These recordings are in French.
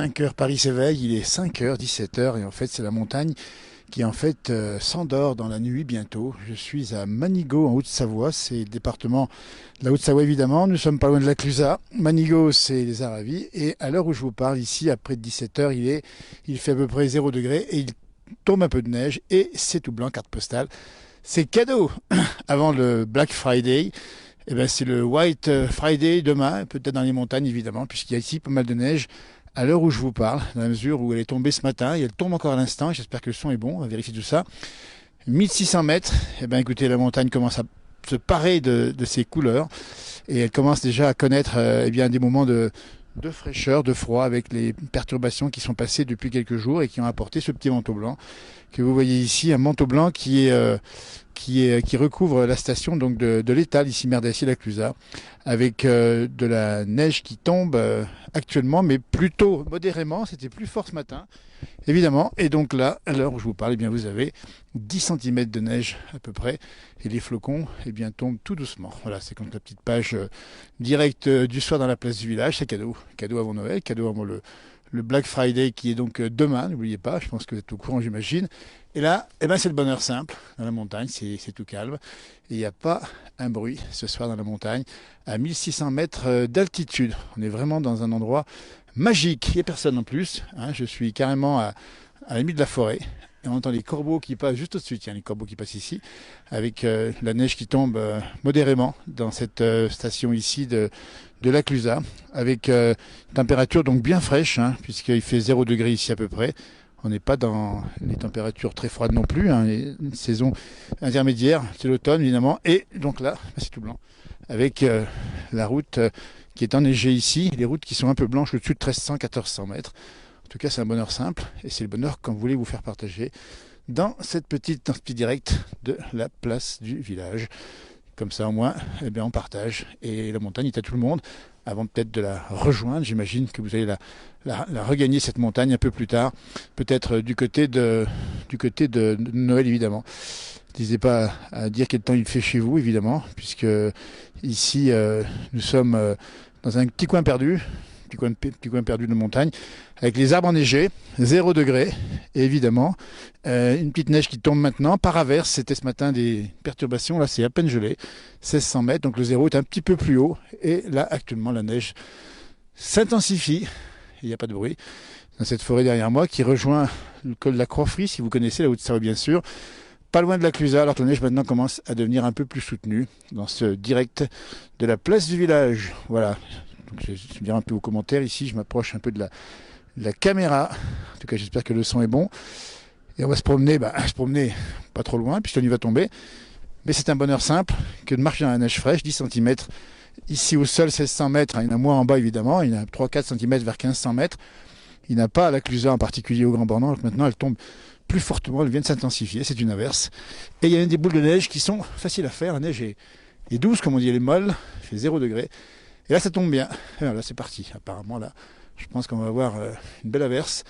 5 heures, Paris s'éveille, il est 5 heures, 17 heures, et en fait c'est la montagne qui en fait s'endort dans la nuit bientôt. Je suis à Manigot en Haute-Savoie, c'est le département de la Haute-Savoie évidemment, nous sommes pas loin de la Clusaz. Manigot c'est les Aravis, et à l'heure où je vous parle ici, après 17 heures, il fait à peu près 0 degré, et il tombe un peu de neige, et c'est tout blanc, carte postale. C'est cadeau avant le Black Friday. Eh ben, c'est le White Friday demain, peut-être dans les montagnes évidemment, puisqu'il y a ici pas mal de neige à l'heure où je vous parle, dans la mesure où elle est tombée ce matin, et elle tombe encore à l'instant, j'espère que le son est bon, on va vérifier tout ça. 1600 mètres, eh ben, écoutez, la montagne commence à se parer de ses couleurs, et elle commence déjà à connaître eh bien, des moments de fraîcheur, de froid, avec les perturbations qui sont passées depuis quelques jours et qui ont apporté ce petit manteau blanc que vous voyez ici, un manteau blanc qui recouvre la station donc de l'Étal, ici Merdessier-la Clusaz, avec de la neige qui tombe actuellement, mais plutôt modérément. C'était plus fort ce matin, évidemment. Et donc là, à l'heure où je vous parle, eh bien, vous avez 10 cm de neige à peu près, et les flocons eh bien, tombent tout doucement. Voilà, c'est comme la petite page directe du soir dans la place du village. C'est cadeau, cadeau avant Noël, cadeau avant le Black Friday qui est donc demain, n'oubliez pas, je pense que vous êtes au courant, j'imagine. Et là, eh ben, c'est le bonheur simple dans la montagne, c'est tout calme. Et il n'y a pas un bruit ce soir dans la montagne, à 1600 mètres d'altitude. On est vraiment dans un endroit magique, il n'y a personne en plus. Hein, je suis carrément à la limite de la forêt. Et on entend les corbeaux qui passent juste au-dessus. Tiens, les corbeaux qui passent ici, avec la neige qui tombe modérément dans cette station ici de la Clusaz, avec une température donc bien fraîche, hein, puisqu'il fait 0 degré ici à peu près. On n'est pas dans les températures très froides non plus, hein, une saison intermédiaire, c'est l'automne évidemment. Et donc là, c'est tout blanc, avec la route qui est enneigée ici, les routes qui sont un peu blanches au-dessus de 1300, 1400 mètres. En tout cas, c'est un bonheur simple, et c'est le bonheur qu'on voulait vous faire partager dans ce petit direct de la place du village. Comme ça, au moins, eh bien, on partage. Et la montagne est à tout le monde. Avant peut-être de la rejoindre, j'imagine que vous allez la regagner, cette montagne, un peu plus tard. Peut-être du côté de Noël, évidemment. N'hésitez pas à dire quel temps il fait chez vous, évidemment, puisque ici, nous sommes dans un petit coin perdu. Petit coin perdu de montagne, avec les arbres enneigés, 0 degré, et évidemment, une petite neige qui tombe maintenant, par averse, c'était ce matin des perturbations, là c'est à peine gelé, 1600 mètres, donc le zéro est un petit peu plus haut, et là actuellement la neige s'intensifie, il n'y a pas de bruit, dans cette forêt derrière moi, qui rejoint le col de la Croix-Frie, si vous connaissez la Haute-Savoie bien sûr, pas loin de la Clusaz, alors que la neige maintenant commence à devenir un peu plus soutenue, dans ce direct de la place du village, voilà. Donc, je vais dire un peu vos commentaires ici, je m'approche un peu de la caméra. En tout cas, j'espère que le son est bon. Et on va se promener pas trop loin, puisqu'on y va tomber. Mais c'est un bonheur simple que de marcher dans la neige fraîche, 10 cm. Ici au sol, 1600 mètres. Il y en a moins en bas, évidemment. Il y en a 3-4 cm vers 1500 mètres. Il n'y en a pas à la Clusaz, en particulier au Grand Bornand. Donc maintenant, elle tombe plus fortement. Elle vient de s'intensifier. C'est une averse. Et il y a des boules de neige qui sont faciles à faire. La neige est douce, comme on dit, elle est molle. Il fait 0 degré. Et là, ça tombe bien. Alors là, c'est parti. Apparemment, là, je pense qu'on va avoir une belle averse.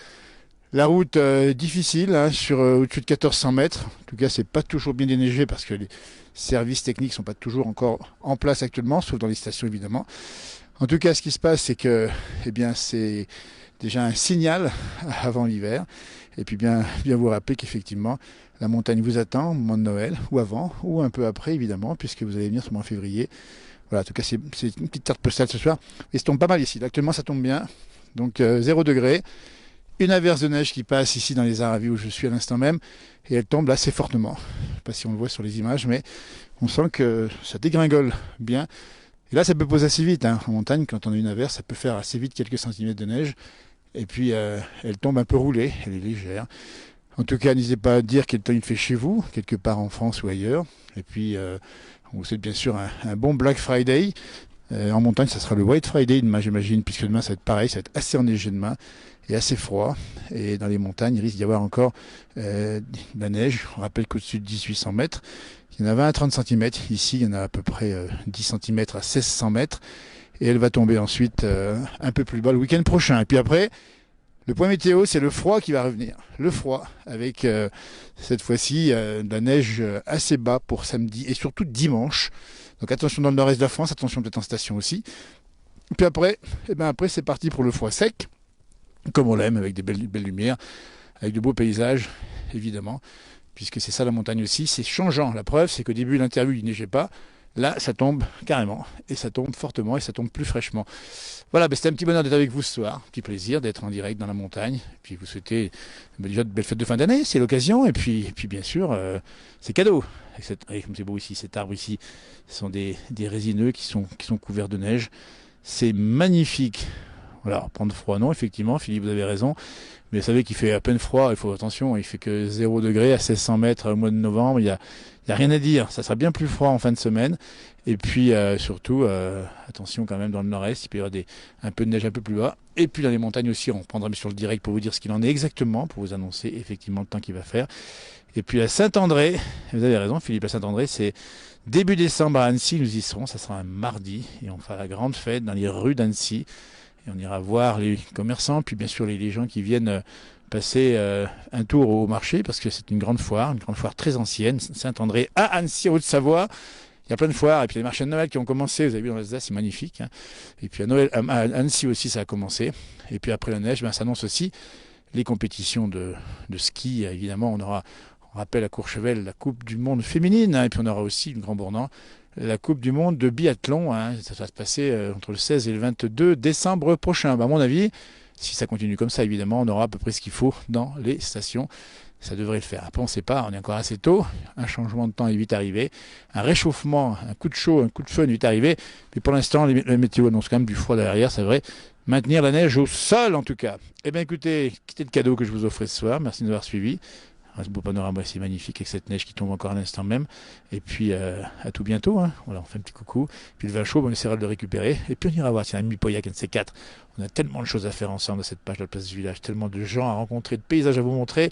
La route difficile, hein, sur au-dessus de 1400 mètres. En tout cas, c'est pas toujours bien déneigé parce que les services techniques sont pas toujours encore en place actuellement, sauf dans les stations évidemment. En tout cas, ce qui se passe, c'est que, eh bien, c'est déjà un signal avant l'hiver. Et puis bien vous rappeler qu'effectivement, la montagne vous attend au moment de Noël, ou avant, ou un peu après évidemment, puisque vous allez venir sûrement en février. Voilà, en tout cas, c'est une petite carte postale ce soir. Et ça tombe pas mal ici. Actuellement, ça tombe bien. Donc, 0 degré. Une averse de neige qui passe ici dans les Aravis où je suis à l'instant même. Et elle tombe assez fortement. Je ne sais pas si on le voit sur les images, mais on sent que ça dégringole bien. Et là, ça peut poser assez vite. Hein. En montagne, quand on a une averse, ça peut faire assez vite quelques centimètres de neige. Et puis, elle tombe un peu roulée. Elle est légère. En tout cas, n'hésitez pas à dire quel temps il fait chez vous, quelque part en France ou ailleurs. Et puis, on vous souhaite bien sûr un bon Black Friday. En montagne, ça sera le White Friday demain, j'imagine, puisque demain, ça va être pareil, ça va être assez enneigé demain et assez froid. Et dans les montagnes, il risque d'y avoir encore de la neige. On rappelle qu'au-dessus de 1800 mètres, il y en a 20 à 30 cm. Ici, il y en a à peu près 10 cm à 1600 mètres. Et elle va tomber ensuite un peu plus bas le week-end prochain. Et puis après, le point météo, c'est le froid qui va revenir. Le froid, avec cette fois-ci de la neige assez bas pour samedi et surtout dimanche. Donc attention dans le nord-est de la France, attention peut-être en station aussi. Puis après, après c'est parti pour le froid sec. comme on l'aime, avec des belles lumières, avec de beaux paysages, évidemment, puisque c'est ça la montagne aussi, c'est changeant. La preuve, c'est qu'au début de l'interview, il neigeait pas. Là, ça tombe carrément, et ça tombe fortement, et ça tombe plus fraîchement. Voilà, c'était un petit bonheur d'être avec vous ce soir, un petit plaisir d'être en direct dans la montagne. Et puis vous souhaitez déjà de belles fêtes de fin d'année, c'est l'occasion. Et puis bien sûr, c'est cadeau. Comme c'est beau ici, cet arbre ici, ce sont des résineux qui sont couverts de neige. C'est magnifique. Voilà, prendre froid, non, effectivement, Philippe, vous avez raison. Mais vous savez qu'il fait à peine froid, il faut attention, il fait que 0 degré à 1600 mètres au mois de novembre. Il y a rien à dire, ça sera bien plus froid en fin de semaine. Et puis surtout, attention quand même dans le nord-est, il peut y avoir un peu de neige un peu plus bas. Et puis dans les montagnes aussi, on reprendra sur le direct pour vous dire ce qu'il en est exactement, pour vous annoncer effectivement le temps qu'il va faire. Et puis à Saint-André, vous avez raison Philippe, à Saint-André, c'est début décembre à Annecy, nous y serons, ça sera un mardi. Et on fera la grande fête dans les rues d'Annecy. Et on ira voir les commerçants, puis bien sûr les gens qui viennent passer un tour au marché, parce que c'est une grande foire très ancienne, Saint-André à Annecy, en Haute-Savoie. Il y a plein de foires, et puis les marchés de Noël qui ont commencé, vous avez vu dans l'Alsace, c'est magnifique. Hein. Et puis à Annecy aussi, ça a commencé. Et puis après la neige, ça annonce aussi les compétitions de ski. Évidemment, on rappelle à Courchevel la Coupe du Monde féminine, hein, et puis on aura aussi, le Grand Bournan, la Coupe du Monde de biathlon. Hein. Ça va se passer entre le 16 et le 22 décembre prochain. À mon avis, si ça continue comme ça, évidemment, on aura à peu près ce qu'il faut dans les stations. Ça devrait le faire. Après, on ne sait pas, on est encore assez tôt. Un changement de temps est vite arrivé. Un réchauffement, un coup de chaud, un coup de feu est vite arrivé. Mais pour l'instant, la météo annonce quand même du froid derrière, c'est vrai. Maintenir la neige au sol, en tout cas. Eh bien, écoutez, c'était le cadeau que je vous offrais ce soir. Merci de nous avoir suivis. Ce beau panorama, c'est magnifique avec cette neige qui tombe encore à l'instant même. Et puis, à tout bientôt. Hein. Voilà, on fait un petit coucou. Puis le vin chaud, on essaiera de le récupérer. Et puis, on ira voir, tiens, un Mupoyak, un de ces quatre. On a tellement de choses à faire ensemble dans cette page de la place du village. Tellement de gens à rencontrer, de paysages à vous montrer.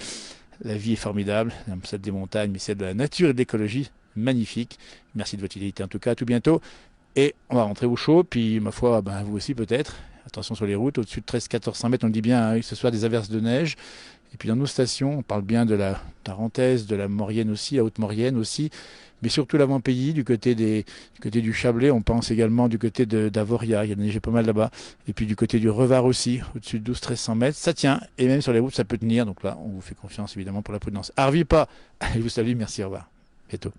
La vie est formidable, celle des montagnes, mais celle de la nature et de l'écologie, magnifique. Merci de votre fidélité en tout cas, à tout bientôt. Et on va rentrer au chaud, puis ma foi, vous aussi peut-être. Attention sur les routes, au-dessus de 13-1400 mètres, on le dit bien, que ce soit des averses de neige. Et puis dans nos stations, on parle bien de la Tarentaise, de la Maurienne aussi, la Haute-Maurienne aussi, mais surtout l'avant-pays, du côté du Chablais, on pense également du côté d'Avoria, il y a neigé pas mal là-bas, et puis du côté du Revard aussi, au-dessus de 12-1300 mètres, ça tient, et même sur les routes ça peut tenir, donc là on vous fait confiance évidemment pour la prudence. Arvi pas, je vous salue, merci, au revoir, bientôt.